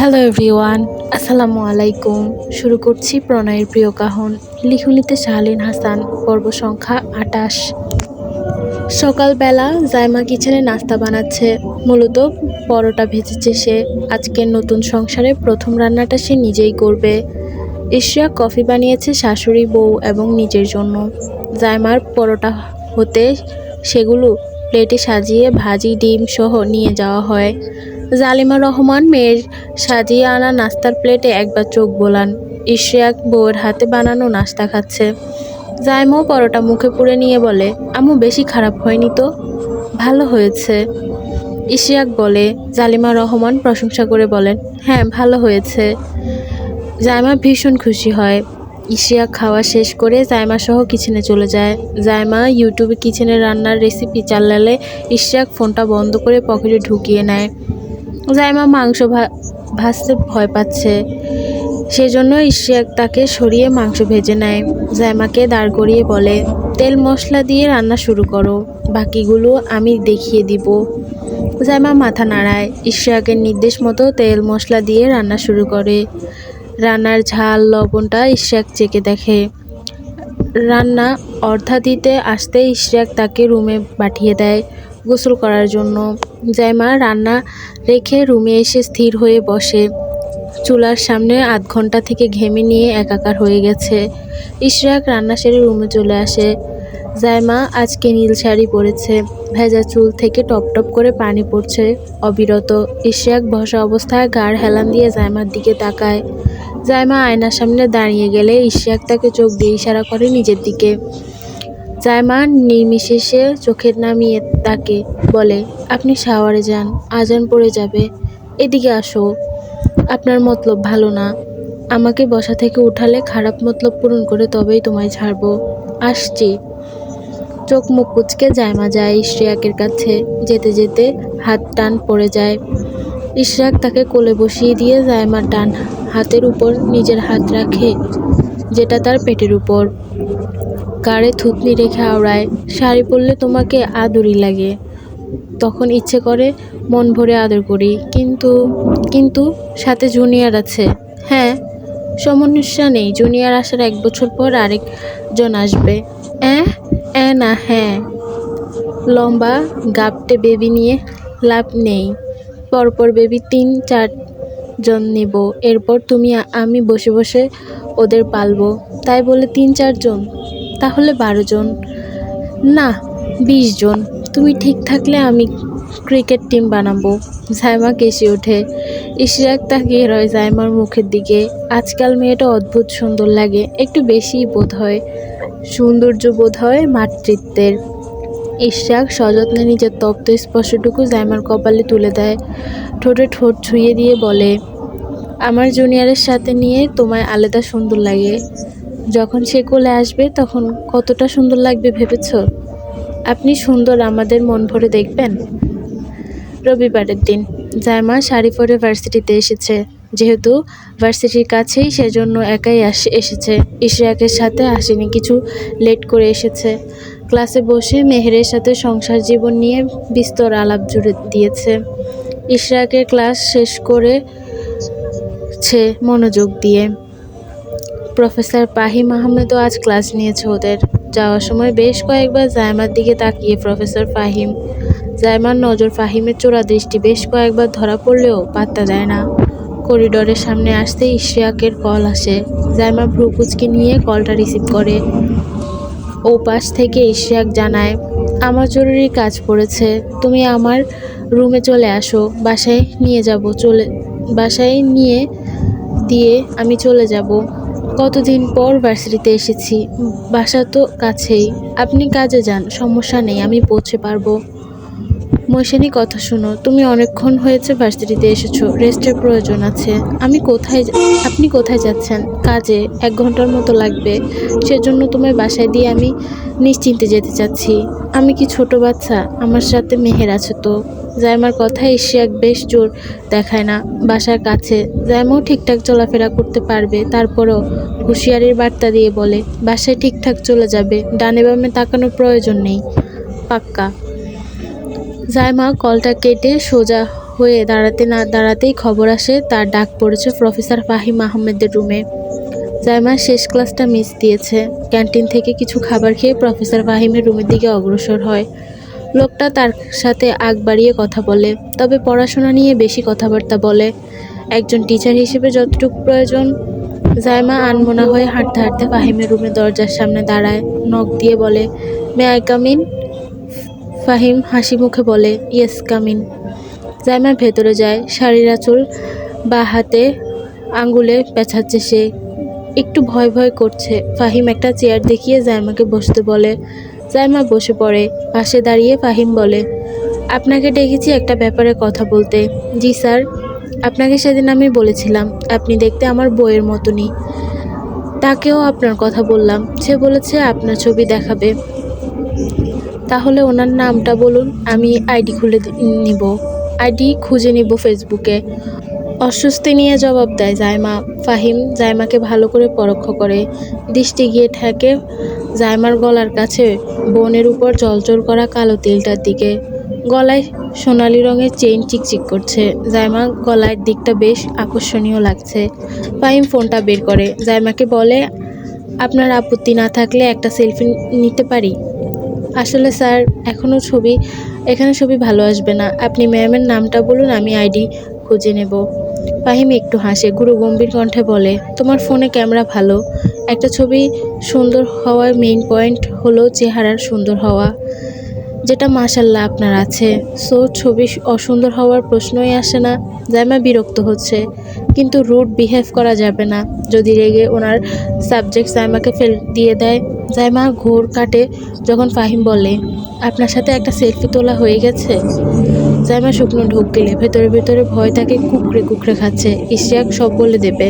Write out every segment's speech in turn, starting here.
Hello everyone, আসসালামু আলাইকুম। শুরু করছি প্রণয়ের প্রিয় কাহন, লিখনিতে শাহলিন হাসান, পর্ব সংখ্যা ২৮। সকালবেলা জাইমা কিচেনে নাস্তা বানাচ্ছে। মূলত পরোটা ভেজেছে সে। আজকের নতুন সংসারে প্রথম রান্নাটা সে নিজেই করবে। ইশরিয়া কফি বানিয়েছে শাশুড়ি, বউ এবং নিজের জন্য। জাইমার পরোটা হতে সেগুলো প্লেটে সাজিয়ে ভাজি, ডিম সহ নিয়ে যাওয়া হয়। জালিমা রহমান মেয়ের সাজিয়ে আনা নাস্তার প্লেটে একবার চোখ বোলান। ইশরিয়া বউয়ের হাতে বানানো নাস্তা খাচ্ছে। জাইমাও পরোটা মুখে পুরে নিয়ে বলে, আম্মু বেশি খারাপ হয়নি তো? ভালো হয়েছে, ইশরিয়াক বলে। জালিমা রহমান প্রশংসা করে বলেন, হ্যাঁ ভালো হয়েছে। জাইমা ভীষণ খুশি হয়। ইশরিয়াক খাওয়া শেষ করে জাইমা সহ কিচেনে চলে যায়। জাইমা ইউটিউবে কিচেনে রান্নার রেসিপি চালালে ইশরিয়াক ফোনটা বন্ধ করে পকেটে ঢুকিয়ে নেয়। জাইমা মাংস ভাজতে ভয় পাচ্ছে, সেজন্য ইশরিয়াক তাকে সরিয়ে মাংস ভেজে নেয়। জাইমাকে দাঁড় করিয়ে বলে, তেল মশলা দিয়ে রান্না শুরু করো, বাকিগুলো আমি দেখিয়ে দিব। জাইমা মাথা নাড়ায়। ইশরিয়াকের নির্দেশ মতো তেল মশলা দিয়ে রান্না শুরু করে। রান্নার ঝাল লবণটা ইশরিয়াক চেখে দেখে। রান্না অর্ধাদিতে আসতে ইশরিয়াক তাকে রুমে পাঠিয়ে দেয় গোসল করার জন্য। জাইমা রান্না রেখে রুমে এসে স্থির হয়ে বসে। চুলার সামনে আধ ঘন্টা থেকে ঘেমে নিয়ে একাকার হয়ে গেছে। ইশরিয়াক রান্না সেরে রুমে চলে আসে। জাইমা আজকে নীল শাড়ি পরেছে। ভেজা চুল থেকে টপ টপ করে পানি পড়ছে অবিরত। ইশরিয়াক বসা অবস্থায় ঘাড় হেলান দিয়ে জাইমার দিকে তাকায়। জাইমা আয়নার সামনে দাঁড়িয়ে গেলে ইশরিয়াক তাকে চোখ দিয়ে ইশারা করে নিজের দিকে। জাইমা নির্বিশেষে চোখের নামিয়ে তাকে বলে, আপনি শাওয়ারে যান, আজান পড়ে যাবে, এদিকে আসো। আপনার মতলব ভালো না, আমাকে বসা থেকে উঠালে খারাপ মতলব পূরণ করে তবেই তোমায় ছাড়বো। আসছি। চোখ মুখ কুচকে জাইমা যায় ইশরিয়াকের কাছে। যেতে যেতে হাত টান পড়ে যায়। ইশরিয়াক তাকে কোলে বসিয়ে দিয়ে জাইমার ডান হাতের উপর নিজের হাত রাখে, যেটা তার পেটের উপর। গাড়ে থুতনি রেখে আওড়ায়, শাড়ি পরলে তোমাকে আদরই লাগে, তখন ইচ্ছে করে মন ভরে আদর করি, কিন্তু কিন্তু সাথে জুনিয়র আছে। হ্যাঁ, সমস্যা নেই, জুনিয়র আসার 1 বছর পর আরেকজন আসবে। না হ্যাঁ, লম্বা গাবটে বেবি নিয়ে লাভ নেই। পরপর বেবি 3-4 জন নেব, এরপর তুমি আমি বসে বসে ওদের পালবো। তাই বলে 3-4 জন? তাহলে 12 জন, না 20 জন। তুমি ঠিক থাকলে আমি ক্রিকেট টিম বানাবো। জাইমা কেসে ওঠে। ইশরিয়াক তাকিয়ে রয় জাইমার মুখের দিকে। আজকাল মেয়েটা অদ্ভুত সুন্দর লাগে, একটু বেশিই বোধ হয়। সৌন্দর্য বোধ হয় মাতৃত্বের। ইশরিয়াক সযত্নে নিজের তপ্ত স্পর্শটুকু জাইমার কপালে তুলে দেয়। ঠোঁটে ঠোঁট ছুঁয়ে দিয়ে বলে, আমার জুনিয়রের সাথে নিয়ে তোমায় আলাদা সুন্দর লাগে। যখন সে কোলে আসবে তখন কতটা সুন্দর লাগবে ভেবেছ? আপনি সুন্দর, আমাদের মন ভরে দেখবেন। রবিবারের দিন জাইমা শাড়ি পরে ভার্সিটিতে এসেছে। যেহেতু ভার্সিটির কাছেই, সেজন্য একাই এসেছে। ইশরিয়াকের সাথে আসেনি, কিছু লেট করে এসেছে। ক্লাসে বসে মেহেরের সাথে সংসার জীবন নিয়ে বিস্তর আলাপ জুড়ে দিয়েছে। ইশরিয়াকের ক্লাস শেষ করেছে মনোযোগ দিয়ে। প্রফেসর ফাহিম আহমেদও আজ ক্লাস নিয়েছে ওদের। যাওয়ার সময় বেশ কয়েকবার জাইমার দিকে তাকিয়ে প্রফেসর ফাহিম। জাইমার নজর ফাহিমের চোরা দৃষ্টি বেশ কয়েকবার ধরা পড়লেও পাত্তা দেয় না। করিডোরের সামনে আসতে ইশরিয়াকের কল আসে। জাইমা ভ্রু কুঁচকে নিয়ে কলটা রিসিভ করে। ও পাশ থেকে ইশরিয়াক জানায়, আমার জরুরি কাজ পড়েছে, তুমি আমার রুমে চলে আসো। বাসায় নিয়ে দিয়ে আমি চলে যাব। কতদিন পর ভার্সিটিতে এসেছি, বাসা তো কাছেই। আপনি কাজে যান, সমস্যা নেই, আমি পৌঁছে পারবো। মৈশানি, কথা শোনো, তুমি অনেকক্ষণ হয়েছে ভার্সিটিতে এসেছো, রেস্টের প্রয়োজন আছে। আপনি কোথায় যাচ্ছেন? কাজে, 1 ঘন্টার মতো লাগবে, সেজন্য তোমায় বাসায় দিয়ে আমি নিশ্চিন্তে যেতে চাচ্ছি। আমি কি ছোট বাচ্চা? আমার সাথে মেহের আছে তো। জাইমার কথায় ইশরিয়াক বেশ জোর দেখায় না। বাসার কাছে, জাইমাও ঠিকঠাক চলাফেরা করতে পারবে, তারপরও হুঁশিয়ারির বার্তা দিয়ে বলে, বাসায় ঠিকঠাক চলে যাবে, ডানে বামে তাকানোর প্রয়োজন নেই, পাক্কা। জাইমা কলটা কেটে সোজা হয়ে দাঁড়াতে না দাঁড়াতেই খবর আসে তার ডাক পড়েছে প্রফেসর ফাহিম আহমেদের রুমে। জাইমা শেষ ক্লাসটা মিস দিয়েছে। ক্যান্টিন থেকে কিছু খাবার খেয়ে প্রফেসর ফাহিমের রুমের দিকে অগ্রসর হয়। লোকটা তার সাথে আগ বাড়িয়ে কথা বলে, তবে পড়াশোনা নিয়ে বেশি কথাবার্তা বলে। একজন টিচার হিসেবে যতটুকু প্রয়োজন। জাইমা আনমনা হয়ে হাঁটতে হাঁটতে ফাহিমের রুমের দরজার সামনে দাঁড়ায়, নক দিয়ে বলে, may I come in? Fahim হাসি মুখে বলে, ইয়েস কাম ইন। জাইমা ভেতরে যায়। শাড়ির আঁচল বা হাতে আঙ্গুলে পেঁচাচ্ছে সে। একটু ভয় ভয় করছে। ফাহিম একটা চেয়ার দেখিয়ে জাইমাকে বসতে বলে। জাইমা বসে পড়ে। পাশে দাঁড়িয়ে ফাহিম বলে, আপনাকে ডেকেছি একটা ব্যাপারে কথা বলতে। জি স্যার। আপনাকে সেদিন আমি বলেছিলাম আপনি দেখতে আমার বইয়ের মতনই। তাকেও আপনার কথা বললাম। সে বলেছে আপনার ছবি দেখাবে। তাহলে ওনার নামটা বলুন, আমি আইডি খুঁজে নিব ফেসবুকে। অস্বস্তি নিয়ে জবাব দেয় জাইমা। ফাহিম জাইমাকে ভালো করে পরখ করে। দৃষ্টি গিয়ে ঠেকে জাইমার গলার কাছে বনের উপর জলজল করা কালো তিলটার দিকে। গলায় সোনালি রঙের চেইন চিকচিক করছে। জাইমা গলার দিকটা বেশ আকর্ষণীয় লাগছে। ফাহিম ফোনটা বের করে জাইমাকে বলে, আপনার আপত্তি না থাকলে একটা সেলফি নিতে পারি? আসলে স্যার এখানে ছবি ভালো আসবে না। আপনি ম্যামের নামটা বলুন, আমি আইডি খুঁজে নেব। ফাহিম একটু হাসে, গুরুগম্ভীর কণ্ঠে বলে, তোমার ফোনে ক্যামেরা ভালো। একটা ছবি সুন্দর হওয়ার মেইন পয়েন্ট হলো চেহারার সুন্দর হওয়া, যেটা মাশাল্লাহ আপনার আছে। সো ছবি অসুন্দর হওয়ার প্রশ্নই আসে না। জাইমা বিরক্ত হচ্ছে, কিন্তু রুড বিহেভ করা যাবে না। যদি রেগে ওনার সাবজেক্ট জাইমাকে ফেল দিয়ে দেয়। জাইমা ঘোর কাটে যখন ফাহিম বলে, আপনার সাথে একটা সেলফি তোলা হয়ে গেছে। জাইমা শুকনো ঢোক গেলে ভেতরে ভেতরে ভয় তাকে কুকড়ে কুকড়ে খাচ্ছে। ইশতিয়াক সব বলে দেবে,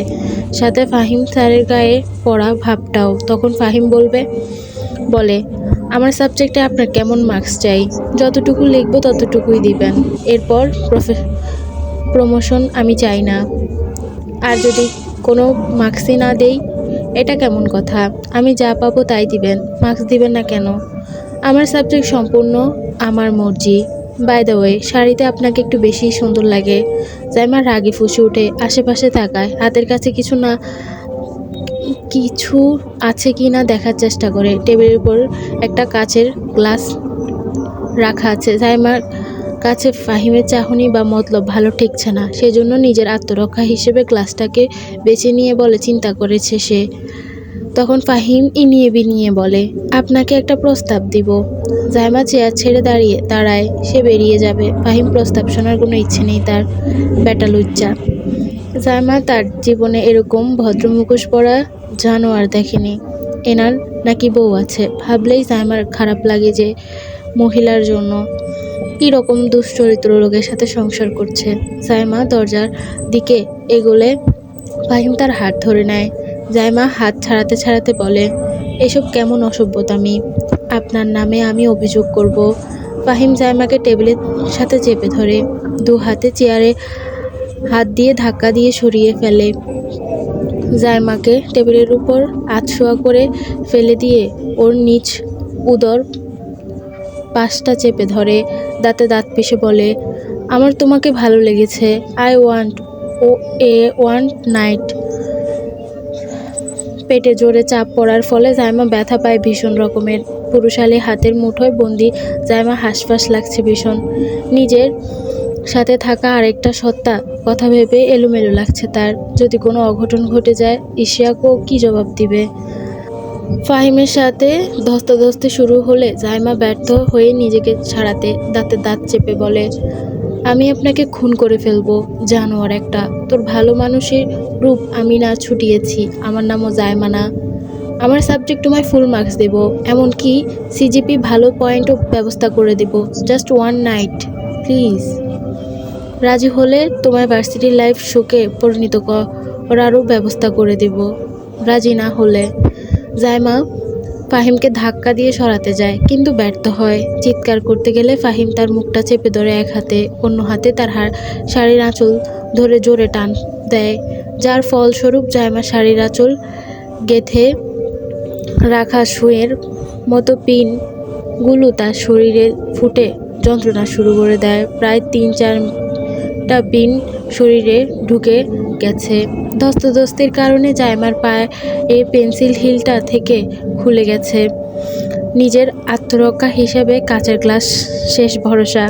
সাথে ফাহিম স্যারের গায়ে পড়া ভাবটাও। তখন ফাহিম বলে, আমার সাবজেক্টে আপনার কেমন মার্কস চাই? যতটুকু লিখবো ততটুকুই দিবেন। এরপর প্রমোশন আমি চাই না। আর যদি কোনো মার্কসই না দেই? এটা কেমন কথা? আমি যা পাবো তাই দিবেন, মার্কস দিবেন না কেন? আমার সাবজেক্ট সম্পূর্ণ আমার মর্জি। বাই দ্য ওয়ে, শাড়িতে আপনাকে একটু বেশি সুন্দর লাগে। জাইমা রাগে ফুঁসে উঠে আশেপাশে তাকায়, হাতের কাছে কিছু আছে কি না দেখার চেষ্টা করে। টেবিলের উপর একটা কাচের গ্লাস রাখা আছে। জাইমার কাছে ফাহিমের চাহনি বা মতলব ভালো ঠেকছে না। সেজন্য নিজের আত্মরক্ষা হিসেবে গ্লাসটাকে বেছে নিয়ে বলে, চিন্তা করেছে সে। তখন ফাহিম ইনিয়ে বিনিয়ে বলে, আপনাকে একটা প্রস্তাব দিব। জাইমা চেয়ার ছেড়ে দাঁড়ায় সে বেরিয়ে যাবে। ফাহিম প্রস্তাব শোনার কোনো ইচ্ছে নেই তার, বেটা লুচ্চা। জাইমা তার জীবনে এরকম ভদ্র মুখোশ পরা জানোয়ার দেখেনি। এনার নাকি বউ আছে ভাবলেই জাইমার খারাপ লাগে যে মহিলার জন্য কীরকম দুশ্চরিত্র লোকের সাথে সংসার করছে। জাইমা দরজার দিকে এগোলে ফাহিম তার হাত ধরে নেয়। জাইমা হাত ছাড়াতে ছাড়াতে বলে, এসব কেমন অসভ্যতামি? আপনার নামে আমি অভিযোগ করব। ফাহিম জাইমাকে টেবিলের সাথে চেপে ধরে, দু হাতে চেয়ারে হাত দিয়ে ধাক্কা দিয়ে সরিয়ে ফেলে। জাইমাকে টেবিলের উপর আধশোয়া করে ফেলে দিয়ে ওর নিচ উদর পাশটা চেপে ধরে, দাঁতে দাঁত পিষে বলে, আমার তোমাকে ভালো লেগেছে। I want night. পেটে জোরে চাপ পড়ার ফলে জাইমা ব্যথা পায় ভীষণ রকমের। পুরুষালী হাতের মুঠোয় বন্দি জাইমা হাঁসফাঁস লাগছে ভীষণ। নিজের সাথে থাকা আরেকটা সত্তা কথা ভেবে এলোমেলো লাগছে তার। যদি কোনো অঘটন ঘটে যায়, ইশতিয়াকও কি জবাব দিবে? ফাহিমের সাথে ধস্তাধস্তি শুরু হলে জাইমা ব্যর্থ হয়ে নিজেকে ছাড়াতে দাঁতে দাঁত চেপে বলে, আমি আপনাকে খুন করে ফেলবো, জানোয়ার একটা। তোর ভালো মানুষের রূপ আমি না ছুটিয়েছি, আমার নামও জাইমা না। আমার সাবজেক্ট তোমায় ফুল মার্কস দেব, এমনকি সিজিপি ভালো পয়েন্টও ব্যবস্থা করে দেব। Just one night please. রাজি হলে তোমার ভার্সিটি লাইফ শোকে পরিণত করারও ব্যবস্থা করে দেব। রাজি না হলে? জাইমা ফাহিমকে ধাক্কা দিয়ে সরাতে যায়, কিন্তু ব্যর্থ হয়। চিৎকার করতে গেলে ফাহিম তার মুখটা চেপে ধরে এক হাতে, অন্য হাতে তার শাড়ির আঁচল ধরে জোরে টান দেয়, যার ফলস্বরূপ জাইমা শাড়ির আঁচল গেঁথে রাখা সুঁয়ের মতো পিনগুলো তার শরীরে ফুটে যন্ত্রণা শুরু করে দেয়। প্রায় 3-4 একটা পিন শরীরে ঢুকে গেছে। ধস্তাধস্তির কারণে জাইমার পায়ে পেন্সিল হিলটা থেকে খুলে গেছে। নিজের আত্মরক্ষা হিসেবে কাচের গ্লাস শেষ ভরসা।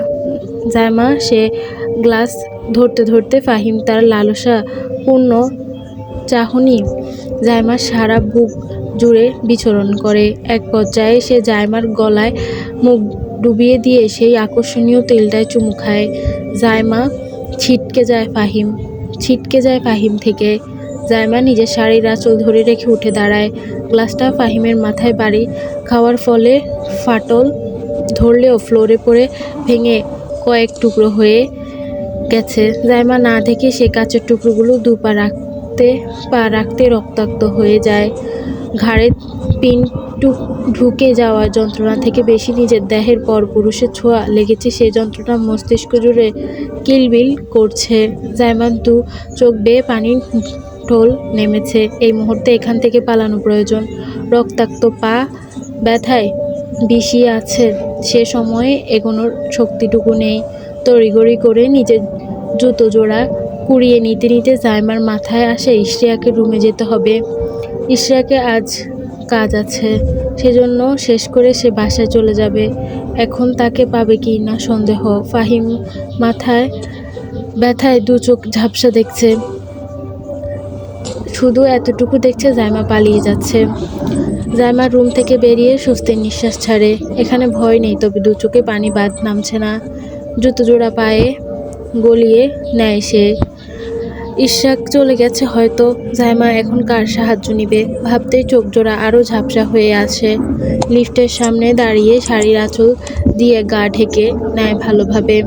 জাইমা সে গ্লাস ধরতে ধরতে ফাহিম তার লালসাপূর্ণ চাহনি জাইমার সারা বুক জুড়ে বিচরণ করে। এক পর্যায়ে সে জাইমার গলায় মুখ ডুবিয়ে দিয়ে সেই আকর্ষণীয় তেলটায় চুমু খায়। জাইমা ছিটকে যায় ফাহিম থেকে। জাইমা নিজের শাড়ির আঁচল ধরে রেখে উঠে দাঁড়ায়। গ্লাসটা ফাহিমের মাথায় বাড়ি খাওয়ার ফলে ফাটল ধরলেও ফ্লোরে পড়ে ভেঙে কয়েক টুকরো হয়ে গেছে। জাইমা না দেখে সে কাচের টুকরোগুলো পা রাখতে রক্তাক্ত হয়ে যায়। ঘাড়ে পিন ঢুকে যাওয়ার যন্ত্রণা থেকে বেশি নিজের দেহের পর পুরুষের ছোঁয়া লেগেছে, সেই যন্ত্রণা মস্তিষ্ক জুড়ে কিলবিল করছে। জাইমার দু চোখ বেয়ে পানির ঢোল নেমেছে। এই মুহূর্তে এখান থেকে পালানো প্রয়োজন। রক্তাক্ত পা ব্যথায় বিষিয়ে আছে, সে সময়ে এগোনোর শক্তিটুকু নেই। তড়িঘড়ি করে নিজের জুতো জোড়া কুড়িয়ে নিতে নিতে জাইমার মাথায় আসে ইশরিয়াকে রুমে যেতে হবে। ইশরিয়াকে আজ কাজ আছে, সেজন্য শেষ করে সে বাসায় চলে যাবে। এখন তাকে পাবে কি না সন্দেহ। ফাহিম মাথায় ব্যথায় দু চোখ ঝাপসা দেখছে, শুধু এতটুকু দেখছে জাইমা পালিয়ে যাচ্ছে। জাইমা রুম থেকে বেরিয়ে স্বস্তির নিঃশ্বাস ছাড়ে। এখানে ভয় নেই, তবে দু চোখে পানি বাদ নামছে না। জুতো জোড়া পায়ে গলিয়ে নেয় সে। ইশরাক চলে গেছে হয়তো। জাইমা এখন কার সাহায্য নিবে ভাবতেই চোখ জোড়া আরও ঝাপসা হয়ে আসে। লিফটের সামনে দাঁড়িয়ে শাড়ির আঁচল দিয়ে গা ঢেকে নেয় ভালোভাবে।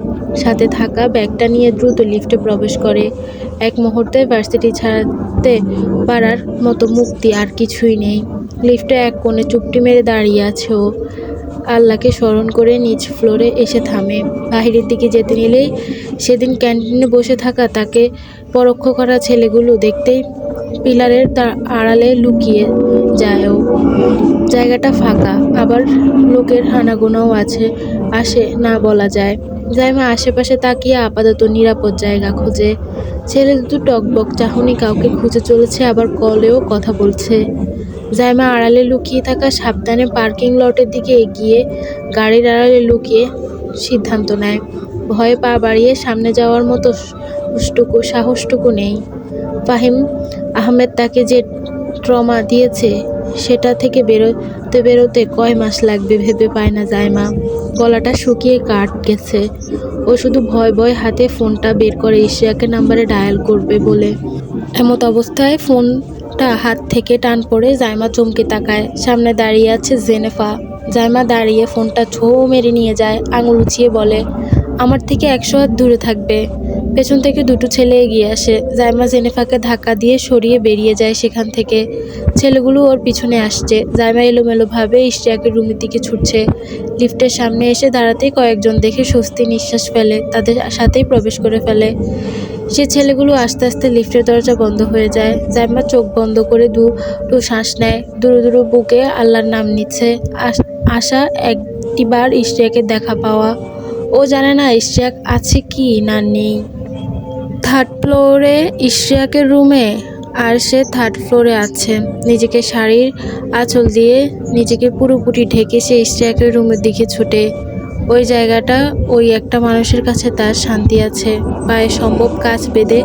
সাথে থাকা ব্যাগটা নিয়ে দ্রুত লিফটে প্রবেশ করে। এক মুহূর্তে ভার্সিটি ছাড়তে পারার মতো মুক্তি আর কিছুই নেই। লিফটে এক কোণে চুপটি মেরে দাঁড়িয়ে আছে ও। আল্লাহকে স্মরণ করে নিচ ফ্লোরে এসে থামে। বাহিরের দিকে যেতে নিলেই সেদিন ক্যান্টিনে বসে থাকা তাকে পরোক্ষ করা ছেলেগুলো দেখতেই পিলারের তার আড়ালে লুকিয়ে যায় ও। জায়গাটা ফাঁকা, আবার লোকের হানাগোনাও আসে না বলা যায়। জাইমা আশেপাশে তাকিয়ে আপাতত নিরাপদ জায়গা খোঁজে। ছেলে দুটো টকবক চাহনি কাউকে খুঁজে চলেছে, আবার কলেও কথা বলছে। জাইমা আড়ালে লুকিয়ে থাকা সাবধানে পার্কিং লটের দিকে এগিয়ে গাড়ির আড়ালে লুকিয়ে সিদ্ধান্ত নেয়। ভয়ে পা বাড়িয়ে সামনে যাওয়ার মতো সাহসটুকু নেই। ফাহিম আহমেদ তাকে যে ট্রমা দিয়েছে সেটা থেকে বেরোতে কয় মাস লাগবে ভেবে পায় না জাইমা। গলাটা শুকিয়ে কাঠ গেছে। ও শুধু ভয় হাতে ফোনটা বের করে ইশরিয়াকে নাম্বারে ডায়াল করবে বলে। এমত অবস্থায় ফোনটা হাত থেকে টান পড়ে জাইমা চমকে তাকায়। সামনে দাঁড়িয়ে আছে জেনেফা। জাইমা দাঁড়িয়ে ফোনটা ছো মেরে নিয়ে যায়, আঙুল উঁচিয়ে বলে, আমার থেকে 100 হাত দূরে থাকবে। পেছন থেকে দুটো ছেলে এগিয়ে আসে। জাইমা জেনেফাকে ধাক্কা দিয়ে সরিয়ে বেরিয়ে যায় সেখান থেকে। ছেলেগুলো ওর পিছনে আসছে। জাইমা এলোমেলোভাবে ইশরিয়াকের রুমের দিকে ছুটছে। লিফটের সামনে এসে দাঁড়াতেই কয়েকজন দেখে স্বস্তি নিঃশ্বাস ফেলে, তাদের সাথেই প্রবেশ করে ফেলে। সে ছেলেগুলো আস্তে আস্তে লিফটের দরজা বন্ধ হয়ে যায়। জাইমা চোখ বন্ধ করে দুটো শ্বাস নেয়। দুরু দুরু বুকে আল্লাহর নাম নিচ্ছে। আশা একটিবার ইশরিয়াকে দেখা পাওয়া। ও জানে না ইশরিয়াক আছে কি না নেই। 3rd ফ্লোরে ইশরিয়াকের রুমে, আর সে 3rd ফ্লোরে আছে। নিজেকে শাড়ির আঁচল দিয়ে নিজেকে পুরোপুরি ঢেকে সে ইশরিয়াকের রুমের দিকে ছুটে। ওই জায়গাটা, ওই একটা মানুষের কাছে তার শান্তি আছে। পায়ে সম্ভব কাজ বেঁধে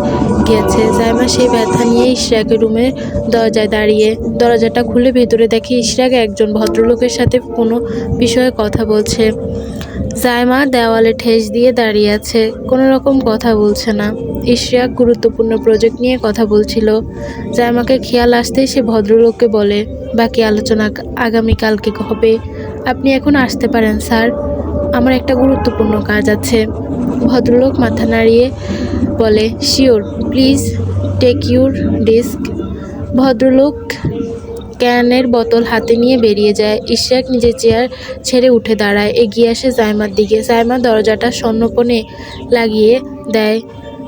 গিয়েছে। জাইমা সেই ব্যথা নিয়ে ইশরিয়াকের রুমের দরজায় দাঁড়িয়ে। দরজাটা খুলে ভেতরে দেখে ইশরিয়াক একজন ভদ্রলোকের সাথে কোনো বিষয়ে কথা বলছে। জাইমা দেওয়ালে ঠেস দিয়ে দাঁড়িয়ে আছে, কোনো রকম কথা বলছে না। ইশরিয়াক গুরুত্বপূর্ণ প্রজেক্ট নিয়ে কথা বলছিল। জাইমাকে খেয়াল আসতেই সে ভদ্রলোককে বলে, বাকি আলোচনা আগামীকালকে হবে। আপনি এখন আসতে পারেন স্যার, আমার একটা গুরুত্বপূর্ণ কাজ আছে। ভদ্রলোক মাথা নাড়িয়ে বলে, sure, please take your disk. ভদ্রলোক ক্যানের বোতল হাতে নিয়ে বেরিয়ে যায়। ইশরিয়াক নিজের চেয়ার ছেড়ে উঠে দাঁড়ায়, এগিয়ে আসে জাইমার দিকে। জাইমা দরজাটা সন্নপনে লাগিয়ে দেয়।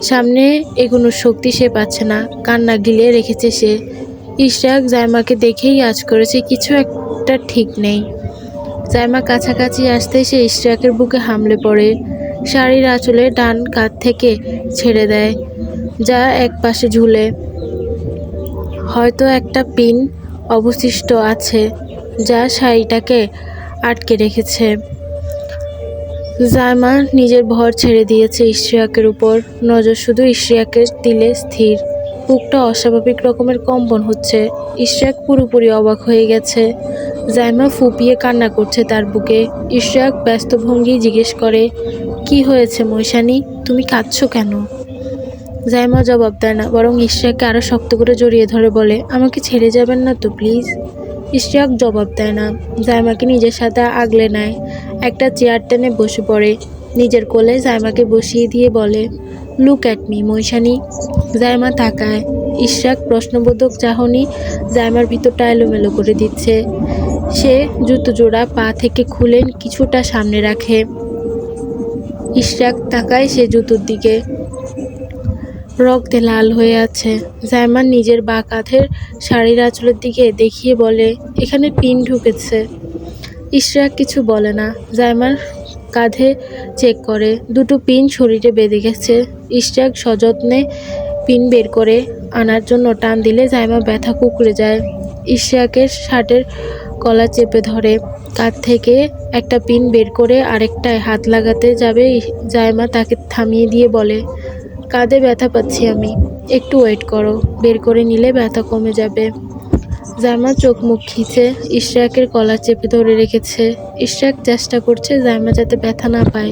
সামনে এগোনোর শক্তি সে পাচ্ছে না, কান্না গিলে রেখেছে সে। ইশরিয়াক জাইমাকে দেখেই আঁচ করেছে কিছু একটা ঠিক নেই। জাইমা কাছাকাছি আসতেই সে ইশরিয়াকের বুকে হামলে পড়ে। শাড়ির আঁচলে ডান কাঁধ থেকে ছেড়ে দেয়, যা একপাশে ঝুলে। হয়তো একটা পিন অবশিষ্ট আছে, যা শাড়িটাকে আটকে রেখেছে। জাইমা নিজের ভর ছেড়ে দিয়েছে ইশরিয়াকের উপর, নজর শুধু ইশরিয়াকের দিলে স্থির। বুকটা অস্বাভাবিক রকমের কম্পন হচ্ছে। ইশরিয়াক পুরোপুরি অবাক হয়ে গেছে। জাইমা ফুপিয়ে কান্না করছে তার বুকে। ইশরিয়াক ব্যস্ত ভঙ্গি জিজ্ঞেস করে, কি হয়েছে মৈশানি, তুমি কাঁদছো কেন? জাইমা জবাব দেয় না, বরং ইশরিয়াককে আরো শক্ত করে জড়িয়ে ধরে বলে, আমাকে ছেড়ে যাবেন না তো প্লিজ। ইশরিয়াক জবাব দেয় না, জাইমাকে নিজের সাথে আগলে নেয়। একটা চেয়ার টেনে বসে পড়ে। নিজের কোলে জাইমাকে বসিয়ে দিয়ে বলে, লুক অ্যাট মি মৈশানি। জাইমা তাকায়। ইশরিয়াক প্রশ্নবোধক চাহনি জাইমার ভিতরটা এলোমেলো করে দিচ্ছে। সে জুতো জোড়া পা থেকে খুলে কিছুটা সামনে রাখে। ইশরিয়াক তাকায় সে জুতোর দিকে। রক্তে লাল হয়ে আছে। জাইমা নিজের বাঁ কাঁধের শাড়ির আঁচলের দিকে দেখিয়ে বলে, এখানে পিন ঢুকেছে। ইশরিয়াক কিছু বলে না। জাইমার কাঁধে চেক করে, দুটো পিন শরীরে বেঁধে গেছে। ইশরিয়াক সযত্নে পিন বের করে আনার জন্য টান দিলে জাইমা ব্যথা কুঁকড়ে যায়। ইশরিয়াকের শার্টের গলা চেপে ধরে। কাঁধ থেকে একটা পিন বের করে আরেকটায় হাত লাগাতে যাবে জাইমা তাকে থামিয়ে দিয়ে বলে, কাঁধে ব্যথা পাচ্ছি আমি, একটু ওয়েট করো, বের করে নিলে ব্যথা কমে যাবে। জাইমা চোখ মুখ খিচে ইশরিয়াকের গলা চেপে ধরে রেখেছে। ইশরিয়াক চেষ্টা করছে জাইমা যাতে ব্যথা না পায়,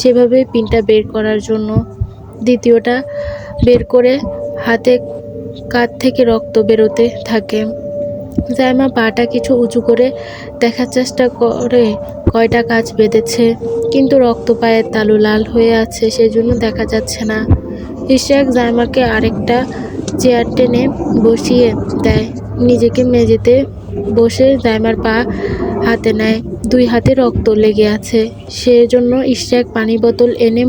সেভাবেই পিনটা বের করার জন্য। দ্বিতীয়টা বের করে হাতে কাঁধ থেকে রক্ত বেরোতে থাকে। জাইমা পাটা কিছু উঁচু করে দেখার চেষ্টা করে কয়টা কাঁচ বেঁধেছে, কিন্তু রক্ত পায়ের তালু লাল হয়ে আছে, সেজন্য দেখা যাচ্ছে না। ইশরিয়াক জাইমাকে আরেকটা চেয়ার টেনে বসিয়ে দেয়। নিজেকে মেঝেতে বসে জাইমার পা হাতে নেয়। দুই হাতে রক্ত লেগে আছে, সেজন্য ইশরিয়াক পানি বোতল এনে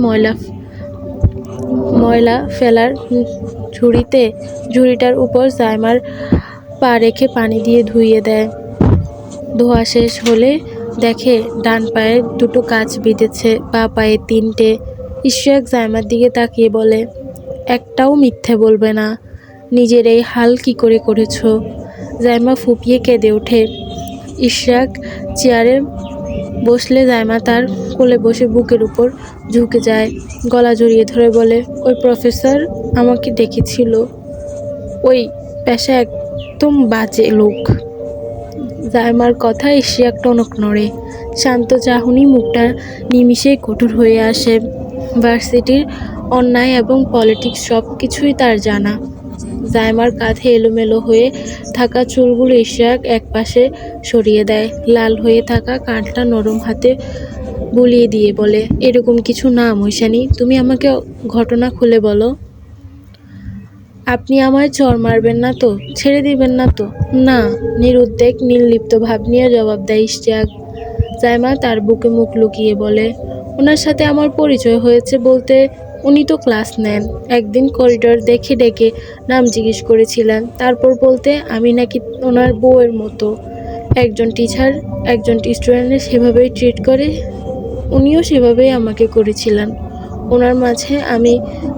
ময়লা ফেলার ঝুড়িটার উপর জাইমার পা রেখে পানি দিয়ে ধুইয়ে দেয়। ধোয়া শেষ হলে দেখে ডান পায়ে দুটো কাঁচ বিঁধেছে, বাঁ পায়ে তিনটে। ইশরিয়াক জাইমার দিকে তাকিয়ে বলে, একটাও মিথ্যে বলবে না, নিজের এই হাল কি করে করেছো? জাইমা ফুপিয়ে কেঁদে ওঠে। ইশরিয়াক চেয়ারে বসলে জাইমা তার কোলে বসে বুকের উপর ঝুঁকে যায়, গলা জড়িয়ে ধরে বলে, ওই প্রফেসর আমাকে ডেকেছিল, ওই পেশা একদম বাজে লোক। জাইমার কথা ইশরিয়াক টনক নড়ে। শান্ত চাহনি মুখটা নিমিষেই কঠোর হয়ে আসে। ভার্সিটির অন্যায় এবং পলিটিক্স সব কিছুই তার জানা। জাইমার কাঁধে এলোমেলো হয়ে থাকা চুলগুলো ইশরিয়াক একপাশে সরিয়ে দেয়। লাল হয়ে থাকা কাঁধটা নরম হাতে বুলিয়ে দিয়ে বলে, এরকম কিছু না মৈশানি, তুমি আমাকে ঘটনা খুলে বলো। আপনি আমায় চড় মারবেন না তো, ছেড়ে দিবেন না তো? না, নিরুদ্বেগ নির্লিপ্ত ভাব নিয়ে জবাব দেয় ইশরিয়াক। জাইমা তার বুকে মুখ লুকিয়ে বলে, ওনার সাথে আমার পরিচয় হয়েছে বলতে উনি তো ক্লাস নেন, একদিন করিডোর দেখে ডেকে নাম জিজ্ঞেস করেছিলেন, তারপর বলতে আমি নাকি ওনার বউয়ের মতো। একজন টিচার একজন স্টুডেন্টে সেভাবেই ট্রিট করে, উনিও সেভাবেই আমাকে করেছিলেন। ওনার মাঝে আমি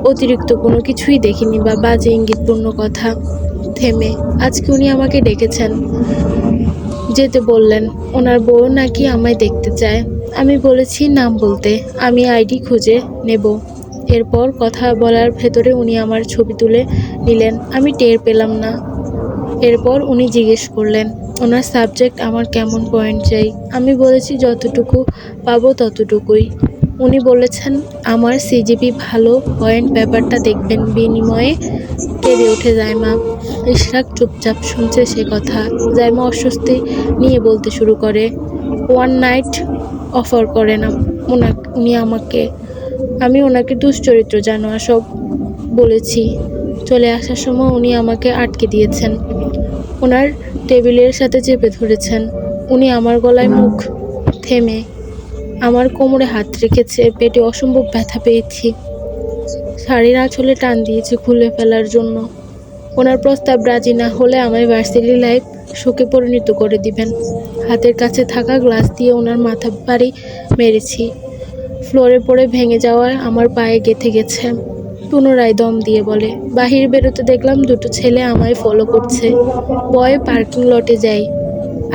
অতিরিক্ত কোনো কিছুই দেখিনি বা বাজে ইঙ্গিতপূর্ণ কথা। থেমে আজকে উনি আমাকে ডেকেছেন, যেতে বললেন, ওনার বউ নাকি আমায় দেখতে চায়। আমি বলেছি নাম বলতে, আমি আইডি খুঁজে নেব। এরপর কথা বলার ভেতরে উনি আমার ছবি তুলে নিলেন, আমি টের পেলাম না। এরপর উনি জিজ্ঞেস করলেন ওনার সাবজেক্ট আমার কেমন পয়েন্ট চাই। আমি বলেছি যতটুকু পাবো ততটুকুই। উনি বলেছেন আমার সিজিপি ভালো পয়েন্ট, ব্যাপারটা দেখবেন। বিনিময়ে কেঁদে ওঠে জাইমা। ইশরাক চুপচাপ শুনছে সে কথা। জাইমা অস্বস্তি নিয়ে বলতে শুরু করে, ওয়ান নাইট অফার করেন উনি আমাকে। আমি ওনাকে দুশ্চরিত্র জানোয়া সব বলেছি। চলে আসার সময় উনি আমাকে আটকে দিয়েছেন, ওনার টেবিলের সাথে চেপে ধরেছেন। উনি আমার গলায় মুখ থেমে আমার কোমরে হাত রেখেছে, পেটে অসম্ভব ব্যথা পেয়েছি। শাড়ির আঁচলে টান দিয়েছে খুলে ফেলার জন্য। ওনার প্রস্তাব রাজি না হলে আমায় ভার্সিটি লাইফ শোকে পরিণত করে দিবেন। হাতের কাছে থাকা গ্লাস দিয়ে ওনার মাথা বাড়ি মেরেছি। ফ্লোরে পড়ে ভেঙে যাওয়ায় আমার পায়ে গেঁথে গেছে। পুনরায় দম দিয়ে বলে, বাহির বেরোতে দেখলাম দুটো ছেলে আমায় ফলো করছে। ভয়ে পার্কিং লটে যাই।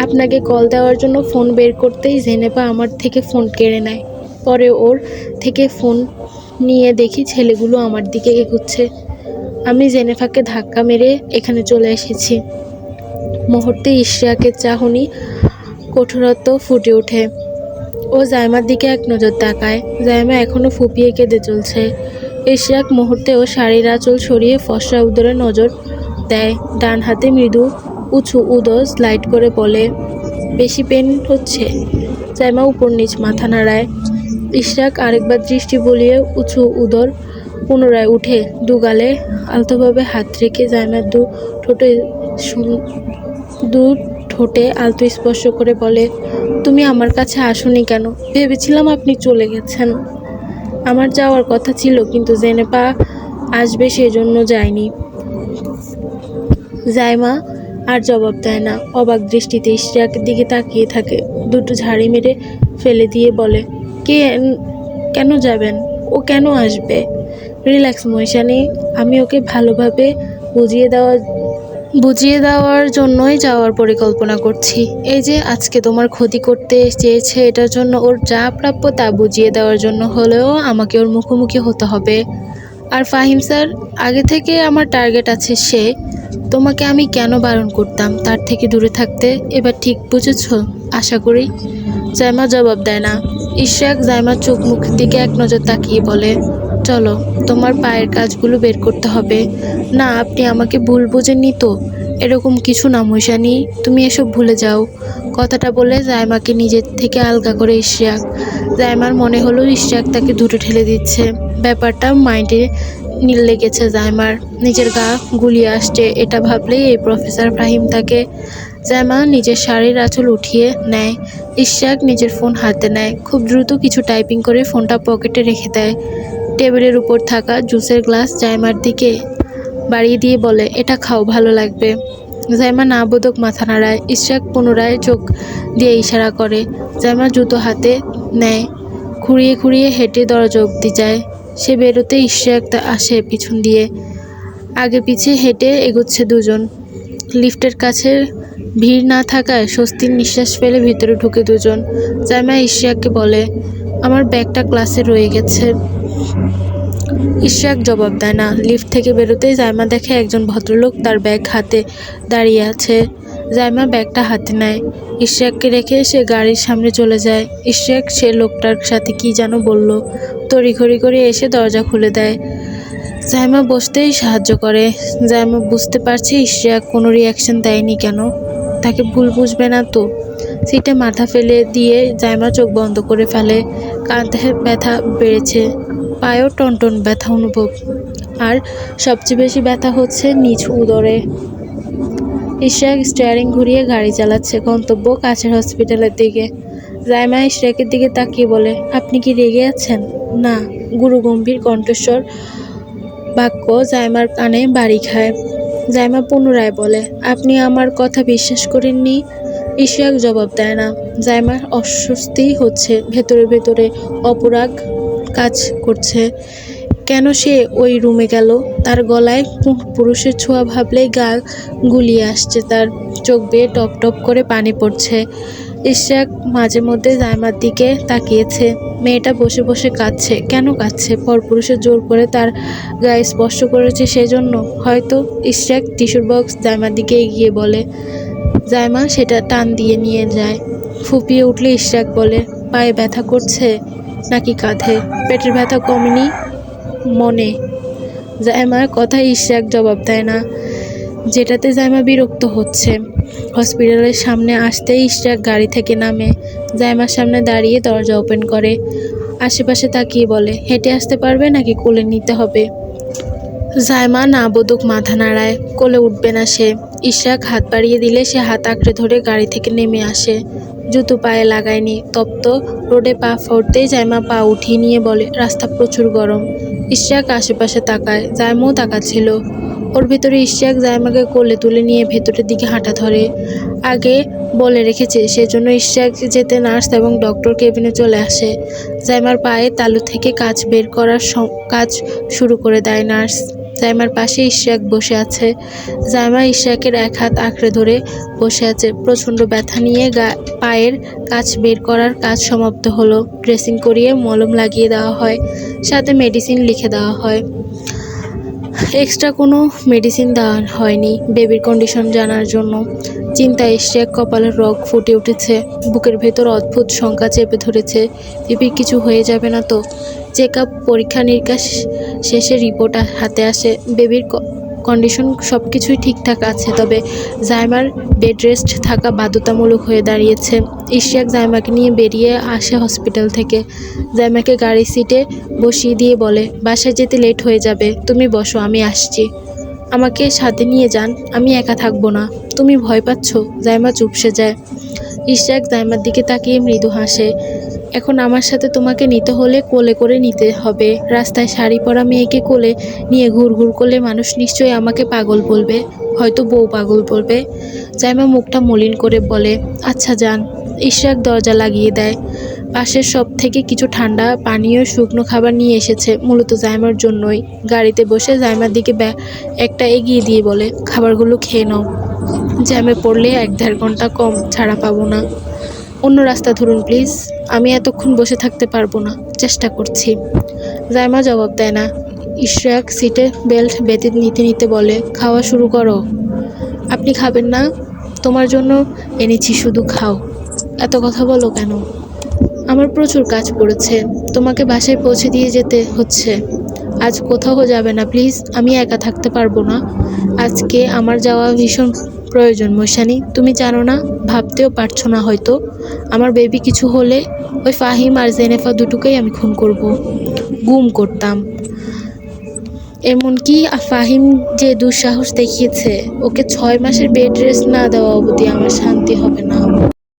আপনাকে কল দেওয়ার জন্য ফোন বের করতেই জেনেভা আমার থেকে ফোন কেড়ে নেয়। পরে ওর থেকে ফোন নিয়ে দেখি ছেলেগুলো আমার দিকে এগোচ্ছে। আমি জেনেভাকে ধাক্কা মেরে এখানে চলে এসেছি। মুহূর্তে ইশরিয়াকের চাহনি কঠোরত্ব ফুটে ওঠে। ও জাইমার দিকে এক নজর তাকায়। জাইমা এখনো ফুপিয়ে কেঁদে চলছে। ইশরিয়াক মুহূর্তেও শাড়ির আঁচল সরিয়ে ফর্সা উদরে নজর দেয়। ডান হাতে মৃদু উঁচু উদর স্লাইড করে বলে, বেশি পেন হচ্ছে? জাইমা উপর নিচ মাথা নাড়ায়। ইশরিয়াক আরেকবার দৃষ্টি বলিয়ে উঁচু উদর পুনরায় উঠে দুগালে আলতোভাবে হাত রেখে জাইমার দু ঠোঁটে আলতো স্পর্শ করে বলে, তুমি আমার কাছে আসোনি কেন? ভেবেছিলাম আপনি চলে গেছেন। আমার যাওয়ার কথা ছিল, কিন্তু জেনেভা আসবে সেজন্য যায়নি। জাইমা আর জবাব দেয় না। অবাক দৃষ্টিতে ইশরিয়াকের দিকে তাকিয়ে থাকে। দুটো ঝাড়ি মেরে ফেলে দিয়ে বলে, কেন যাবেন? ও কেন আসবে? রিল্যাক্স মহিষানি, আমি ওকে ভালোভাবে বুঝিয়ে দেওয়ার জন্যই যাওয়ার পরিকল্পনা করছি। এই যে আজকে তোমার ক্ষতি করতে চেয়েছে, এটার জন্য ওর যা প্রাপ্য তা বুঝিয়ে দেওয়ার জন্য হলেও আমাকে ওর মুখোমুখি হতে হবে। আর ফাহিম স্যার, আগে থেকে আমার টার্গেট আছে সে। তোমাকে আমি কেন বারণ করতাম তার থেকে দূরে থাকতে? এবার ঠিক বুঝেছ আশা করি। জাইমা জবাব দেয় না। ইশরাক জাইমার চোখ মুখের দিকে এক নজর তাকিয়ে বলে, চলো, তোমার পায়ের কাজগুলো বের করতে হবে। না, আপনি আমাকে ভুল বোঝেননি তো? এরকম কিছু না মহিষানি, তুমি এসব ভুলে যাও। কথাটা বলে জাইমাকে নিজের থেকে আলগা করে ইশরাক। জাইমার মনে হলো ইশরাক তাকে দূরে ঠেলে দিচ্ছে। ব্যাপারটা মাইন্ডে লেগেছে জাইমার। নিজের গা গুলিয়ে আসছে এটা ভাবলেই এই প্রফেসর ফাহিম তাকে। জাইমা নিজের শাড়ির আঁচল উঠিয়ে নেয়। ইশরাক নিজের ফোন হাতে নেয়। খুব দ্রুত কিছু টাইপিং করে ফোনটা পকেটে রেখে দেয়। টেবিলের উপর থাকা জুসের গ্লাস জাইমার দিকে বাড়িয়ে দিয়ে বলে, এটা খাও, ভালো লাগবে। জাইমা না বোধক মাথা নাড়ায়। ইশরাক পুনরায় চোখ দিয়ে ইশারা করে। জাইমা জুতো হাতে নেয়। খুঁড়িয়ে খুঁড়িয়ে হেঁটে দরজা অবধি যায়। সে বেরোতে ইশরাক আসে পিছন দিয়ে। আগে পিছে হেঁটে এগোচ্ছে দুজন। লিফটের কাছে ভিড় না থাকায় স্বস্তির নিঃশ্বাস ফেলে ভিতরে ঢুকে দুজন। জাইমা ইশরাককে বলে, আমার ব্যাগটা ক্লাসে রয়ে গেছে। ইশরাক জবাব দেয় না। লিফট থেকে বেরোতেই জাইমা দেখে একজন ভদ্রলোক তার ব্যাগ হাতে দাঁড়িয়ে আছে। জাইমা ব্যাগটা হাতে নেয়। ইশরাককে রেখে সে গাড়ির সামনে চলে যায়। ইশরাক সে লোকটার সাথে কি যেন বলল। তড়িঘড়ি করে এসে দরজা খুলে দেয়। জাইমা বসতেই সাহায্য করে। জাইমা বুঝতে পারছে ইশরাক কোনো রিয়াকশন দেয়নি কেন। তাকে ভুল বুঝবে না তো। সিটে মাথা ফেলে দিয়ে জাইমা চোখ বন্ধ করে ফেলে। কাঁধে ব্যথা বেড়েছে, পায়েও টনটন ব্যথা অনুভব, আর সবচেয়ে বেশি ব্যথা হচ্ছে নিচ উদরে। ইশরাক স্টিয়ারিং ঘুরিয়ে গাড়ি চালাচ্ছে গন্তব্য কাছের হসপিটালের দিকে। জাইমা ইশরাকের দিকে তাকিয়ে বলে, আপনি কি রেগে আছেন? না। গুরুগম্ভীর কণ্ঠস্বর বাক্য জাইমার কানে বাড়ি খায়। জাইমা পুনরায় বলে, আপনি আমার কথা বিশ্বাস করেননি? ইশরাক জবাব দেয় না। জাইমার অস্বস্তি হচ্ছে। ভেতরে ভেতরে অপরাগ কাজ করছে। কেন সে ওই রুমে গেল? তার গলায় পুরুষের ছোঁয়া ভাবলেই গা গুলিয়ে আসছে তার। চোখ বেয়ে টপ টপ করে পানি পড়ছে। ইশরাক মাঝে মধ্যে জাইমার দিকে তাকিয়েছে। মেয়েটা বসে বসে কাঁদছে। কেন কাঁদছে? পরপুরুষের জোর করে তার গায়ে স্পর্শ করেছে সেজন্য হয়তো। ইশরাক টিস্যুর বক্স জাইমার দিকে এগিয়ে বলে। জাইমা সেটা টান দিয়ে নিয়ে যায়। ফুপিয়ে উঠলে ইশরাক বলে, পায়ে ব্যথা করছে নাকি কাঁধে? পেটের ব্যথা কমেনি মনে? জাইমার কথায় ইশরাক জবাব দেয় না, যেটাতে জাইমা বিরক্ত হচ্ছে। হসপিটালের সামনে আসতেই ইশরাক গাড়ি থেকে নামে। জাইমার সামনে দাঁড়িয়ে দরজা ওপেন করে। আশেপাশে তাকিয়ে বলে, হেঁটে আসতে পারবে নাকি কোলে নিতে হবে? জাইমা না বোধক মাথা নাড়ায়। কোলে উঠবে না সে। ইশরাক হাত বাড়িয়ে দিলে সে হাত আঁকড়ে ধরে গাড়ি থেকে নেমে আসে। জুতো পায়ে লাগায়নি। তপ্ত রোডে পা ফোরতেই জাইমা পা উঠিয়ে নিয়ে বলে, রাস্তা প্রচুর গরম। ইশরাক আশেপাশে তাকায়। জাইমাও তাকাচ্ছিল। ওর ভিতরে ইশতিয়াক জাইমাকে কোলে তুলে নিয়ে ভেতরের দিকে হাঁটা ধরে। আগে বলে রেখেছে, সেজন্য ইশতিয়াক যেতে নার্স এবং ডক্টর কেবিনে চলে আসে। জাইমার পায়ে তালু থেকে কাঁচ বের করার কাজ শুরু করে দেয় নার্স। জাইমার পাশে ইশতিয়াক বসে আছে। জাইমা ইশতিয়াকের এক হাত আঁকড়ে ধরে বসে আছে। প্রচণ্ড ব্যথা নিয়ে পায়ের কাঁচ বের করার কাজ সমাপ্ত হলো। ড্রেসিং করিয়ে মলম লাগিয়ে দেওয়া হয়, সাথে মেডিসিন লিখে দেওয়া হয়। এক্সট্রা কোনো মেডিসিন দেওয়া হয়নি বেবির কন্ডিশন জানার জন্য। চিন্তায় ইশতিয়াক কপালের রগ ফুটে উঠেছে। বুকের ভেতর অদ্ভুত শঙ্কা চেপে ধরেছে। বেবির কিছু হয়ে যাবে না তো? চেক আপ, পরীক্ষা নিরীক্ষা শেষে রিপোর্ট হাতে আসে। বেবির কন্ডিশন সব কিছুই ঠিকঠাক আছে, তবে জাইমার বেড রেস্ট থাকা বাধ্যতামূলক হয়ে দাঁড়িয়েছে। ইশতিয়াক জাইমাকে নিয়ে বেরিয়ে আসে হসপিটাল থেকে। জাইমাকে গাড়ির সিটে বসিয়ে দিয়ে বলে, বাসায় যেতে লেট হয়ে যাবে, তুমি বসো, আমি আসছি। আমাকে সাথে নিয়ে যান, আমি একা থাকবো না। তুমি ভয় পাচ্ছ? জাইমা চুপসে যায়। ইশতিয়াক জাইমার দিকে তাকিয়ে মৃদু হাসে। এখন আমার সাথে তোমাকে নিতে হলে কোলে করে নিতে হবে। রাস্তায় শাড়ি পরা মেয়েকে কোলে নিয়ে ঘুরঘুর করলে মানুষ নিশ্চয়ই আমাকে পাগল বলবে, হয়তো বউ পাগল বলবে। জাইমা মুখটা মলিন করে বলে, আচ্ছা যান। ইশতিয়াক দরজা লাগিয়ে দেয়। পাশের সব থেকে কিছু ঠান্ডা পানীয় শুকনো খাবার নিয়ে এসেছে, মূলত জাইমার জন্যই। গাড়িতে বসে জাইমার দিকে একটা এগিয়ে দিয়ে বলে, খাবারগুলো খেয়ে নাও। জ্যামে পড়লে 1-1.5 ঘন্টা কম ছাড়া পাবো না। অন্য রাস্তা ধরুন প্লিজ, আমি এতক্ষণ বসে থাকতে পারবো না, চেষ্টা করছি। জাইমা জবাব দেয় না। ইশতিয়াক সিটে বেল্ট বেঁধে নিতে নিতে বলে, খাওয়া শুরু করো। আপনি খাবেন না? তোমার জন্য এনেছি, শুধু খাও। এত কথা বলো কেন? আমার প্রচুর কাজ পড়েছে, তোমাকে বাসায় পৌঁছে দিয়ে যেতে হচ্ছে। আজ কোথাও যাবে না প্লিজ, আমি একা থাকতে পারবো না। আজকে আমার যাওয়া ভীষণ প্রয়োজন মৈশানি, তুমি জানো না, ভাবতেও পারছো না হয়তো। আমার বেবি কিছু হলে ওই ফাহিম আর জেনেফা দুটোকেই আমি খুন করব, গুম করতাম। এমনকি ফাহিম যে দুঃসাহস দেখিয়েছে, ওকে 6 মাসের বেড রেস্ট না দেওয়া অবধি আমার শান্তি হবে না।